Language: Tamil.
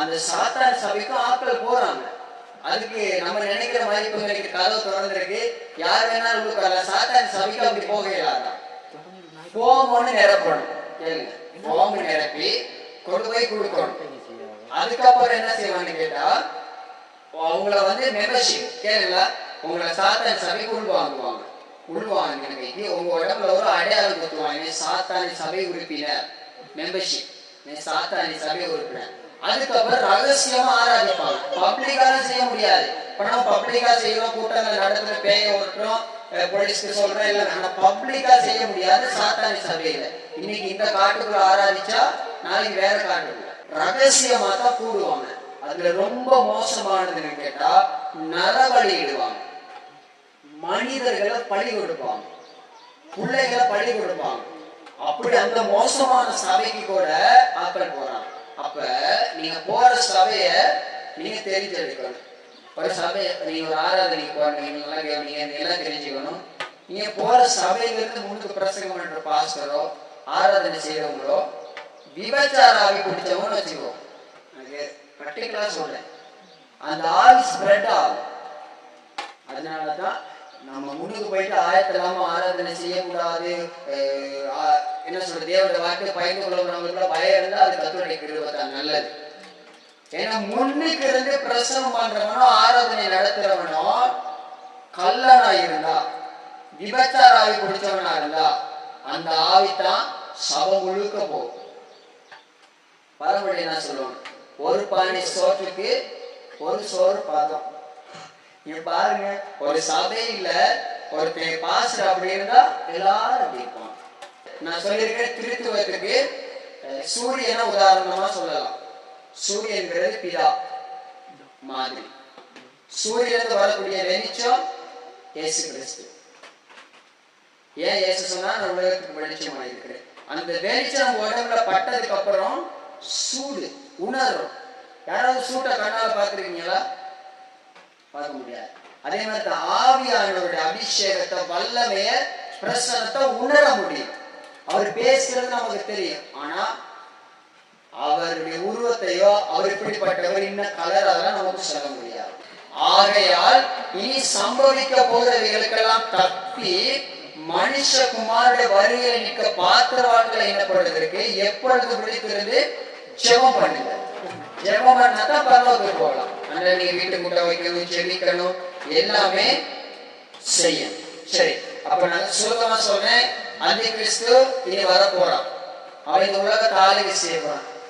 அந்த சாத்தான் சபைக்கும் ஆட்கள் போறாங்க. அதுக்கு நம்ம நினைக்கிற மாதிரி இப்போ கதவு திறந்துருக்கு, யார் வேணாலும் கொடுக்கல. சாத்தான் சபைக்கு அப்படி போக இல்லாதான் ஃபார்ம் ஒன்று நிரப்பணும். கேளுங்க, ஃபார்ம் நிரப்பி கொண்டு போய் கொடுக்கணும். அதுக்கப்புறம் என்ன செய்வான்னு கேட்டா, அவங்கள மெம்பர்ஷிப் கேளுங்களா, உங்களை சாத்தான் சபைக்கு உள்வாங்குவாங்க. உங்க உடம்புல ஒரு அடையாளம் கொடுத்துவாங்க, சாத்தானி சபை உறுப்பினர் மெம்பர்ஷிப், சாத்தானி சபை உறுப்பினர். அதுக்கப்புறம் ரகசியமா ஆராதிப்பாங்க. பப்ளிக்காக செய்ய முடியாது. இப்ப நம்ம பப்ளிக்கா செய்யறோம், கூட்டங்கள் நடத்துற, பேய ஓட்டுறோம், போலீஸ்க்கு சொல்றோம், இல்ல நம்ம பப்ளிக்கா செய்ய முடியாது சாத்தானி சபையில. இன்னைக்கு இந்த காட்டுக்குள்ள ஆராதிச்சா நாளைக்கு வேற காட்டுக்குள்ள ரகசியமா தான் கூடுவாங்க. அதுல ரொம்ப மோசமானதுன்னு கேட்டா நரபலியிடுவாங்க, மனிதர்களை பலி கொடுப்பாங்க, பிள்ளைகளை பலி கொடுப்பாங்க. அப்படி அந்த மோசமான சபைக்கு கூட ஆட்கள் போறாங்க. அப்ப நீங்க போற சபைய நீங்க தெரிஞ்செடுக்கணும். ஒரு சபை நீங்க ஒரு ஆராதனைக்கு போறீங்க, நீங்க எல்லாம் தெரிஞ்சுக்கணும். நீங்க போற சபைகளுக்கு முன்னுக்கு பிரசங்கம் பண்ற பாஸ்டரோ ஆராதனை செய்யறவங்களோ விபச்சார ஆவி பிடிச்சவங்கன்னு வச்சுக்கோ, பர்டிகுலரா சொல்றேன், அந்த ஆவி ஸ்ப்ரெட் ஆகும். அதனாலதான் நம்ம முன்னுக்கு போயிட்டு ஆயத்தலாம ஆராதனை செய்யக்கூடாது. என்ன சொல்றது, தேவனுடைய வார்த்தை பயந்து கொள்ளவங்களுக்குள்ள பயம் இருந்தா அது கர்த்தருடைய கிருபை தான் நல்லது. ஏன்னா முன்னுக்கு இருந்து பிரசவம் பண்றவனோ ஆராதனை நடத்துறவனோ கல்லனா இருந்தா, விபச்சார ஆவி பிடிச்சவனா இருந்தா, அந்த ஆவித்தான் சபை முழுக்க போகும். பழமொழி என்ன சொல்லுவாங்க, ஒரு பானை சோற்றுக்கு ஒரு சோறு பாதம். நீங்க பாருங்க, ஒரு சபையில ஒரு பாஸ்டர் அப்படி இருந்தா எல்லாரும் அப்படி இருப்பாங்க. நான் சொல்லியிருக்கேன், திருத்துவத்துக்கு சூரியனை உதாரணமா சொல்லலாம். சூரியன்கிறது பிதா மாதிரி. சூரியனுக்கு வரக்கூடிய வெளிச்சம் இயேசு கிறிஸ்து. ஏன் இயேசு சொன்னா நான் உலகத்துக்கு வெளிச்சமா இருக்கிறேன். அந்த வெளிச்சம் உடம்புல பட்டதுக்கு அப்புறம் சூடு உணரும். யாராவது சூட்டை கண்ணால பாத்துருக்கீங்களா? பார்க்க முடியாது. அதே மாதிரி ஆவியானவருடைய அபிஷேகத்தை, வல்லமைய, பிரசனத்தை உணர முடியும். அவர் பேசுறது நமக்கு தெரியும், ஆனா அவருடைய உருவத்தையோ அவர் இப்படிப்பட்டவர் இன்னும் கலர் அதெல்லாம் நமக்கு சொல்ல முடியாது. ஆகையால் இனி சம்பவிக்க போகிறவைகளுக்கெல்லாம் தப்பி மனுஷகுமாருடைய வருகையில் நிற்க பாத்திரவான்களை என்னப்படுவதற்கு எப்பொழுது விழித்திருந்து ஜெபம் பண்ணுங்க. ஜெபம் பண்ணாதான் பரவாயில்ல போகலாம். அந்த நீ வீட்டு முட்டை வைக்கணும், செபிக்கணும், எல்லாமே செய்யணும். சரி, அப்ப நான் சுருக்கமா சொல்றேன், அந்த கிறிஸ்து இனி வர போறான். அவன் இந்த உலகத்தை ஆளுகை செய்ய போறான்.